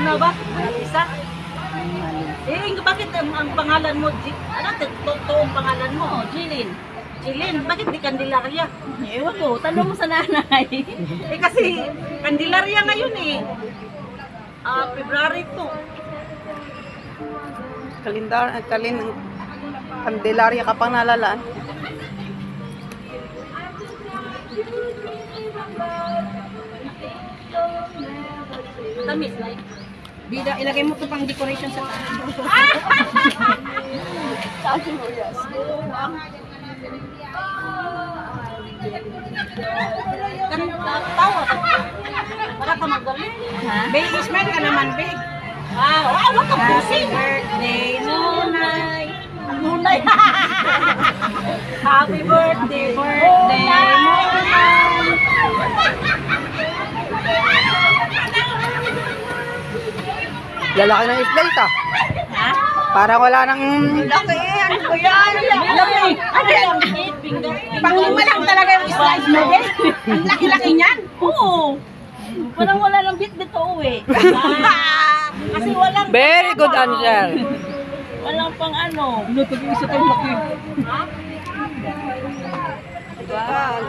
na ba? Isa? Bakit ang pangalan mo? Ano? Totoong pangalan mo? Oh, Jilin. Jilin, bakit di Candelaria? Ewan ko, tanong mo sa nanay. Kasi Candelaria ngayon eh. February 2. Candelaria ka pang nalalaan. Tamis na Bida, ilagay mo to pang decoration sa taas. Tawa ka. Para ka magaling. Ha? Big, smile ka naman, Big. Wala ka pusi. Birthday, Nunay. Nunay. Happy birthday, Birthday, Nunay. Lalaki ng slate ah. Ha? Parang wala nang... Laki, ano ko yan? Laki. Ano yan? Panguma lang talaga yung slice mo, Ben. Ang laki-laki niyan. Oo. Parang wala lang bit dito uwi. Kasi walang... Very good answer. Walang pang ano. Ano, pag-iisa tayong laki. Wow.